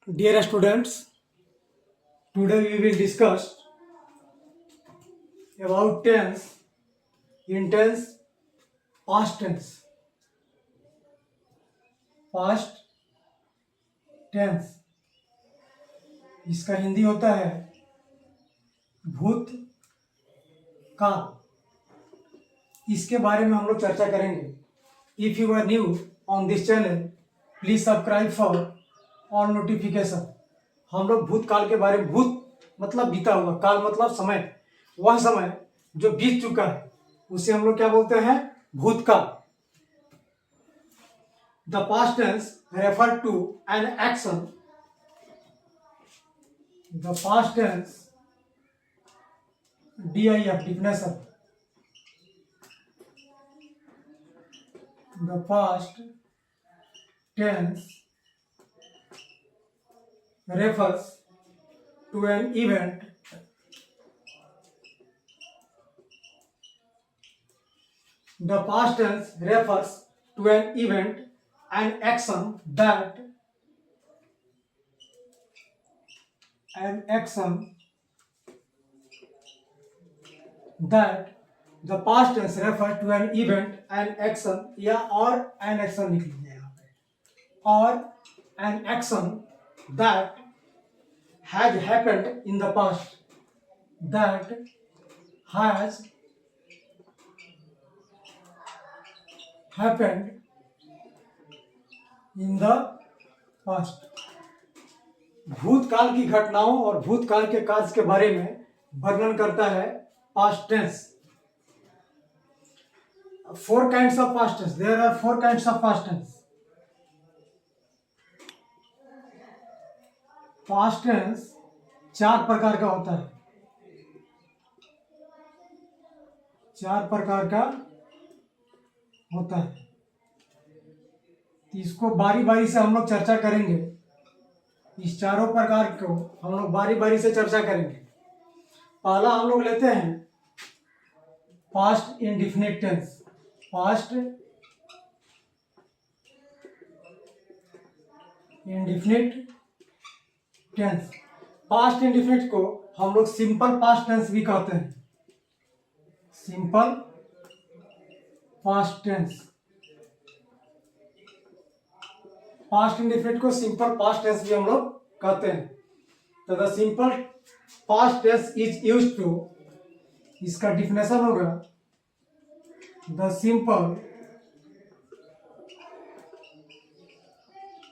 Dear students, today we will discuss about tense in tense, past tense. Past tense इसका हिंदी होता है भूत काल। इसके बारे में हम लोग चर्चा करेंगे। If you are new on this channel please subscribe for all notification. हम लोग भूतकाल के बारे में, भूत मतलब बीता हुआ, काल मतलब समय, वह समय जो बीत चुका है उसे हम लोग क्या बोलते हैं? भूतकाल। The past tense refer to an action. The past tense DIF definition. The past tense refers to an event the past tense refers to an event and action that the past tense refers to an event and action या और an action लिख लीजिए यहाँ पे, और an action that has happened in the past, that has happened in the past। भूतकाल की घटनाओं और भूतकाल के कार्य के बारे में वर्णन करता है past tense. Four kinds of past tense. There are four kinds of past tense. Past tense चार प्रकार का होता है, चार प्रकार का होता है। इसको बारी बारी से हम लोग चर्चा करेंगे। इस चारों प्रकार को हम लोग बारी बारी से चर्चा करेंगे। पहला हम लोग लेते हैं past indefinite tense. Past indefinite tense, past indefinite को हम लोग सिंपल पास्ट टेंस भी कहते हैं। Simple past tense, past indefinite को सिंपल पास्ट टेंस भी हम लोग कहते हैं। तो the simple past tense is used to, इसका डिफिनेशन होगा the simple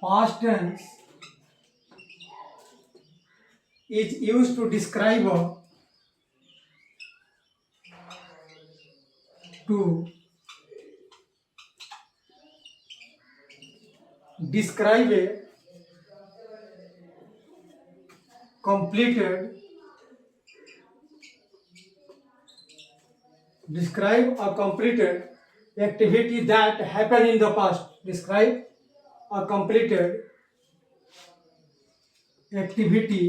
past tense is used to describe a completed, describe a completed activity that happened in the past. Describe a completed activity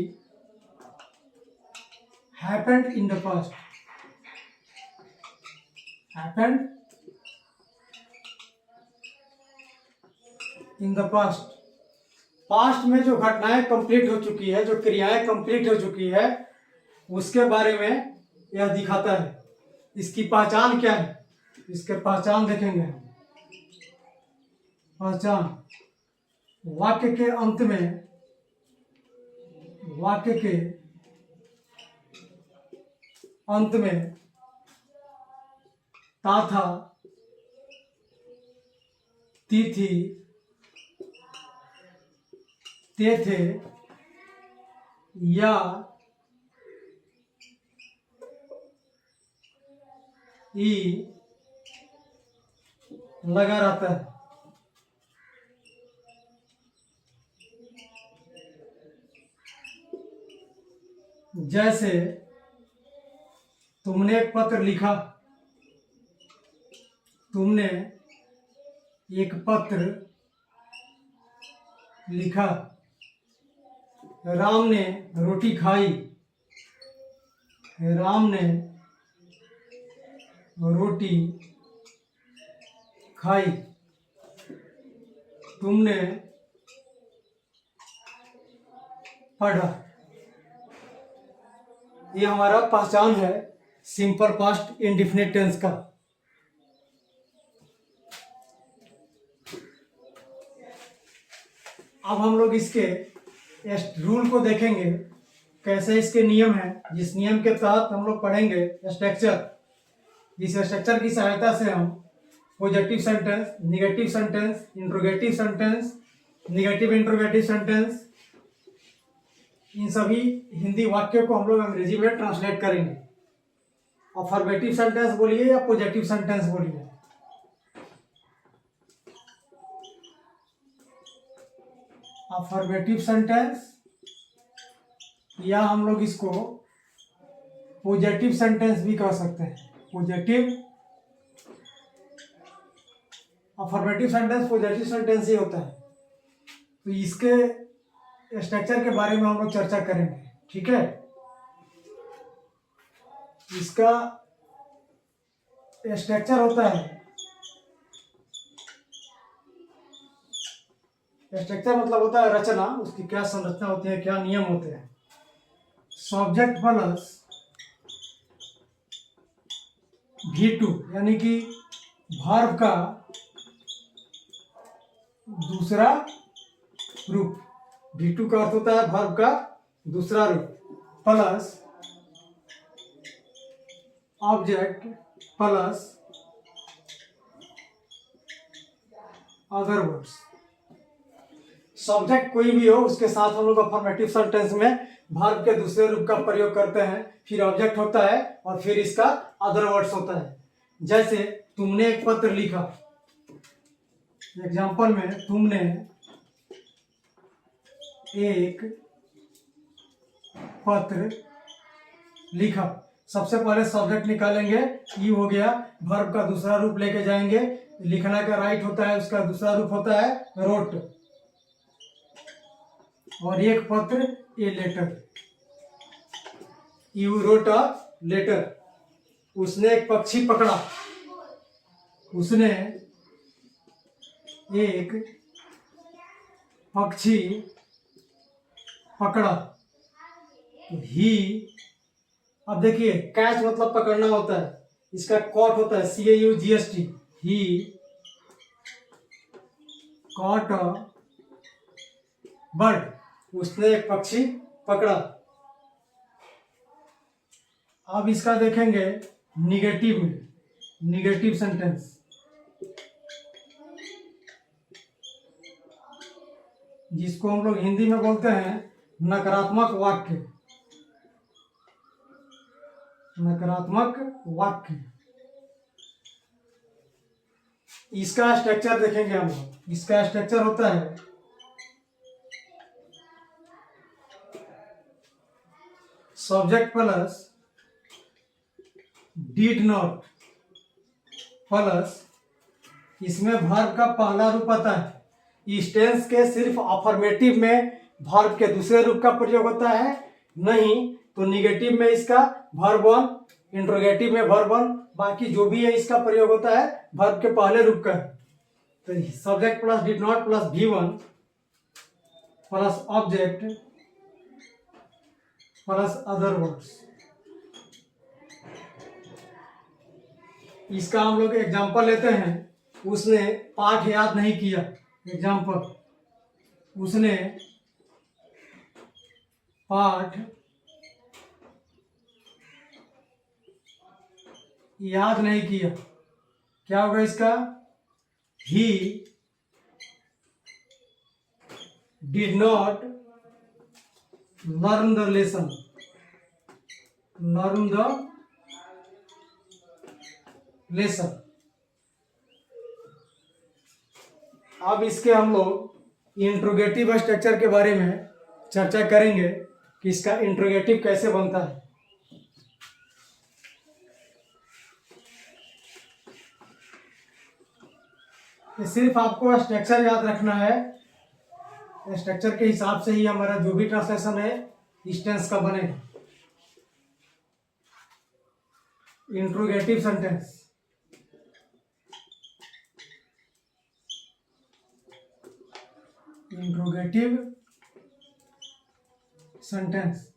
happened in the past. Happened in the past. Past में जो घटनाएं complete हो चुकी है, जो क्रियाएं complete हो चुकी है, उसके बारे में यह दिखाता है। इसकी पहचान क्या है? इसके पहचान देखेंगे हम। पहचान, वाक्य के अंत में, वाक्य के अंत में तथा, तिथि, तेथे या ई लगा रहता है। जैसे तुमने एक पत्र लिखा, तुमने एक पत्र लिखा। राम ने रोटी खाई, राम ने रोटी खाई। तुमने पढ़ा। ये हमारा पहचान है सिंपल पास्ट इंडेफिनिट टेंस का। अब हम लोग इसके रूल को देखेंगे, कैसे इसके नियम हैं, जिस नियम के तहत हम लोग पढ़ेंगे स्ट्रक्चर, जिस स्ट्रक्चर की सहायता से हम positive sentence, negative sentence, interrogative sentence, negative interrogative sentence, इन सभी हिंदी वाक्यों को हम लोग अंग्रेजी में ट्रांसलेट करेंगे। अफर्मेटिव सेंटेंस बोलिए या पॉजिटिव सेंटेंस बोलिए। अफर्मेटिव सेंटेंस या हम लोग इसको पॉजिटिव सेंटेंस भी कह सकते हैं। Positive, affirmative sentence positive sentence ही होता है। तो इसके स्ट्रक्चर के बारे में हम लोग चर्चा करेंगे, ठीक है। इसका स्ट्रक्चर होता है, स्ट्रक्चर मतलब होता है रचना, उसकी क्या संरचना होती है, क्या नियम होते हैं। सब्जेक्ट प्लस V2 यानी कि वर्ब का दूसरा रूप। V2 का अर्थ होता है वर्ब का दूसरा रूप, plus object plus other words. Subject कोई भी हो उसके साथ हम लोग अफर्मेटिव सेंटेंस में वर्ब के दूसरे रूप का प्रयोग करते हैं, फिर ऑब्जेक्ट होता है और फिर इसका अदर वर्ड्स होता है। जैसे तुमने एक पत्र लिखा, एग्जाम्पल में तुमने एक पत्र लिखा। सबसे पहले सब्जेक्ट निकालेंगे, ये हो गया, वर्ब का दूसरा रूप लेके जाएंगे, लिखना का राइट होता है, उसका दूसरा रूप होता है रोट, और एक पत्र a letter, you wrote a letter. उसने एक पक्षी पकड़ा, उसने एक पक्षी पकड़ा। तो ही, अब देखिए कैच मतलब पकड़ना होता है, इसका कॉट होता है CAUGST, he caught a bird, उसने एक पक्षी पकड़ा। अब इसका देखेंगे निगेटिव में, निगेटिव सेंटेंस, जिसको हम लोग हिंदी में बोलते हैं नकारात्मक वाक्य। नकारात्मक वाक्य, इसका स्ट्रक्चर देखेंगे हम लोग। इसका स्ट्रक्चर होता है subject plus did not plus, इसमें वर्ब का पहला रूप आता है। इस टेंस के सिर्फ अफर्मेटिव में वर्ब के दूसरे रूप का प्रयोग होता है, नहीं तो निगेटिव में इसका वर्ब वन, इंट्रोगेटिव में वर्ब वन, बाकी जो भी है इसका प्रयोग होता है वर्ब के पहले रूप का। तो subject plus did not plus V1 plus object plus other words. इसका हम लोग एग्जांपल लेते हैं। उसने पाठ याद नहीं किया, एग्जांपल, उसने पाठ याद नहीं किया। क्या होगा इसका? He did not learn the lesson, learn the lesson. अब इसके हम लोग इंट्रोगेटिव स्ट्रक्चर के बारे में चर्चा करेंगे कि इसका इंट्रोगेटिव कैसे बनता है। ये सिर्फ आपको स्ट्रक्चर याद रखना है, स्ट्रक्चर के हिसाब से ही हमारा जो भी ट्रांसलेशन है इस टेंस का बनेगा। Interrogative sentence, interrogative sentence.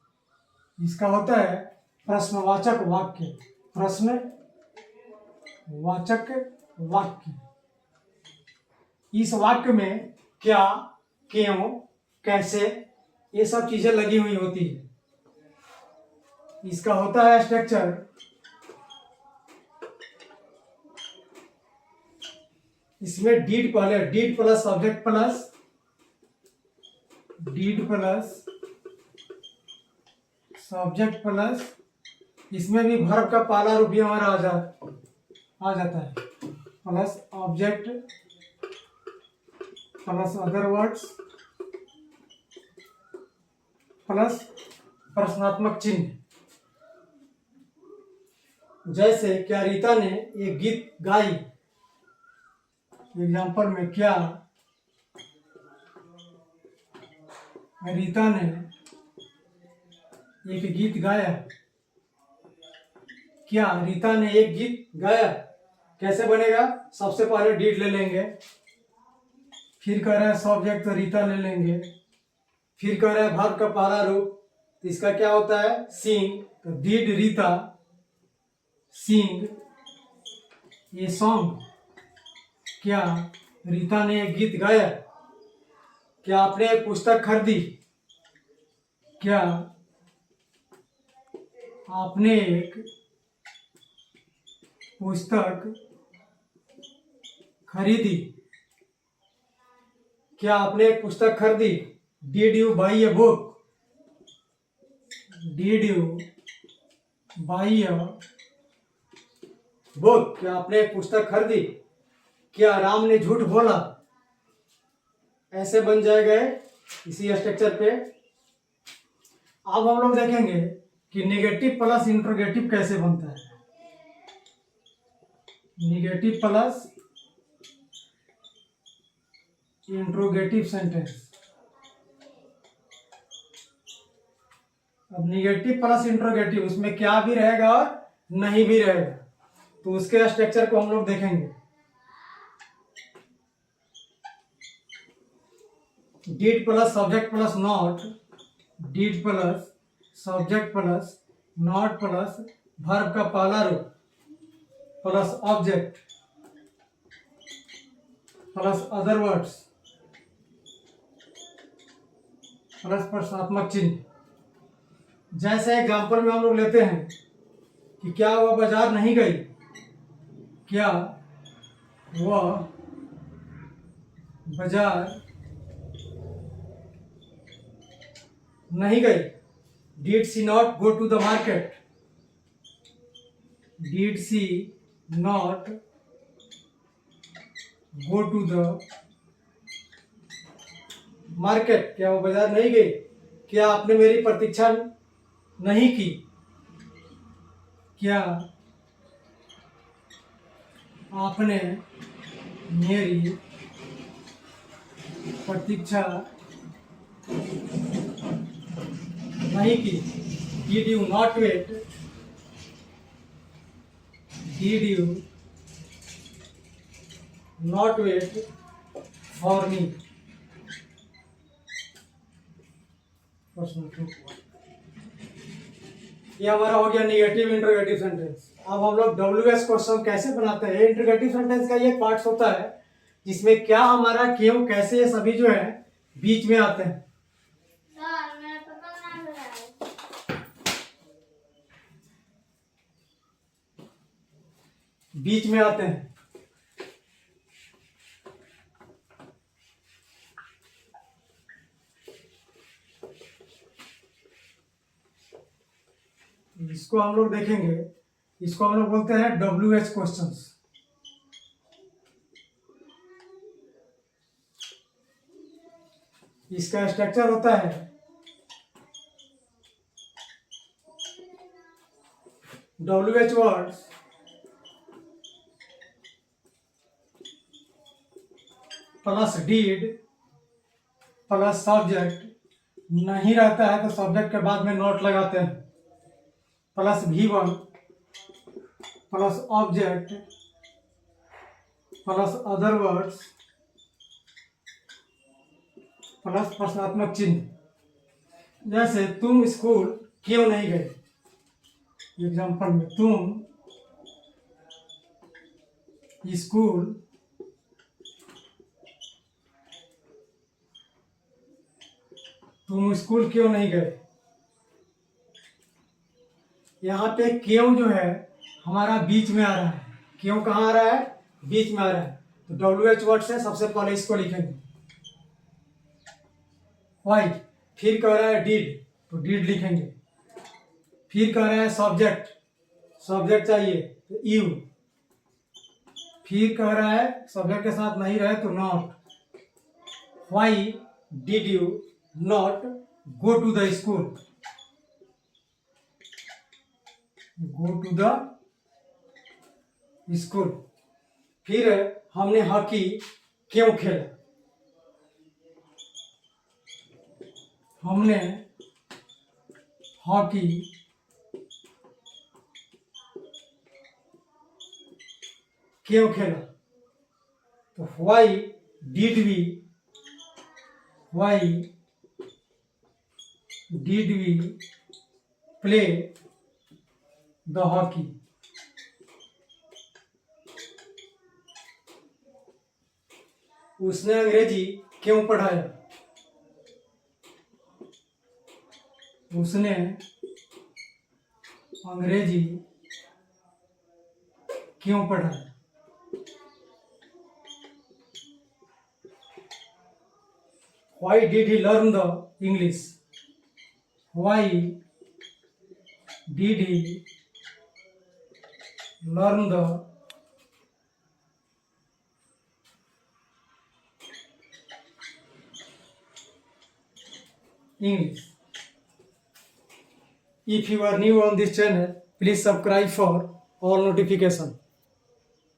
इसका होता है प्रश्नवाचक वाक्य। प्रश्नवाचक वाक्य। इस वाक्य में क्या, क्यों, कैसे, ये सब चीजें लगी हुई होती है। इसका होता है स्ट्रक्चर इसमें डीड पहले, डीड प्लस सब्जेक्ट प्लस इसमें भी वर्ब का पहला रूप भी हमारा आ जाता है, plus object plus other words plus प्रश्नात्मक चिन्ह। जैसे क्या रीता ने एक गीत गाई। एग्जाम्पल में क्या रीता ने एक गीत गाया। क्या रीता ने एक गीत गाया कैसे बनेगा? सबसे पहले डीड ले लेंगे, फिर कह रहा है सब्जेक्ट तो रीता ले लेंगे, फिर कह रहा है वर्ब का पहला रूप, तो इसका क्या होता है सिंग, तो डीड रीता सिंग ये सॉन्ग। क्या रीता ने एक गीत गाया। क्या आपने एक पुस्तक खरीदी। क्या आपने एक पुस्तक खरीदी। क्या आपने एक पुस्तक खरीदी। Did you by a book. Did you by a book. क्या आपने एक पुस्तक खरीदी। क्या राम ने झूठ बोला। ऐसे बन जाएगा इसी स्ट्रक्चर पे। अब हम लोग देखेंगे कि नेगेटिव प्लस इंट्रोगेटिव कैसे बनता है। Negative plus interrogative sentence. अब नेगेटिव प्लस इंट्रोगेटिव, उसमें क्या भी रहेगा और नहीं भी रहेगा, तो उसके स्ट्रक्चर को हम लोग देखेंगे। Did plus subject plus not, did plus subject plus not plus verb का पहला रूप plus object plus other words plus प्रश्नात्मक चिन्ह। जैसे एग्जाम्पल में हम लोग लेते हैं कि क्या वह बाजार नहीं गई। क्या वह बाजार नहीं गई। Did she not go to the market. Did she not go to the market. क्या वो बाजार नहीं गई। क्या आपने मेरी प्रतीक्षा नहीं की। क्या आपने मेरी प्रतीक्षा नहीं की। Did you not wait. Did you not wait for me. ये हमारा हो गया नेगेटिव इंट्रोगेटिव सेंटेंस। अब हम लोग WH क्वेश्चन कैसे बनाते हैं। इंट्रोगेटिव सेंटेंस का ये पार्ट होता है जिसमें क्या हमारा, क्यों, कैसे, ये सभी जो है बीच में आते हैं। बीच में आते हैं। इसको हम लोग देखेंगे, इसको हम लोग बोलते हैं WH क्वेश्चंस। इसका स्ट्रक्चर होता है WH words plus did plus subject, नहीं रहता है तो सब्जेक्ट के बाद में नोट लगाते हैं, plus V1 plus object plus other words plus प्रश्नात्मक चिन्ह। जैसे तुम स्कूल क्यों नहीं गए, एग्जाम्पल में तुम स्कूल क्यों नहीं गए। यहाँ पे क्यों जो है हमारा बीच में आ रहा है, क्यों कहाँ आ रहा है, बीच में आ रहा है, तो WH वर्ड से सबसे पहले इसको लिखेंगे। वाई, फिर कह रहा है डिड, तो डिड लिखेंगे। फिर कह रहा है सब्जेक्ट चाहिए तो यू। फिर कह रहा है सब्जेक्ट के साथ नहीं रहे तो not. Why did you not go to the school, go to the school. फिर हमने हॉकी क्यों खेला, हमने हॉकी क्यों खेला, तो why did we play the hockey. उसने अंग्रेजी क्यों पढ़ाया, उसने अंग्रेजी क्यों पढ़ाया। Why did he learn the English? Why did he learn the English? If you are new on this channel, please subscribe for all notification.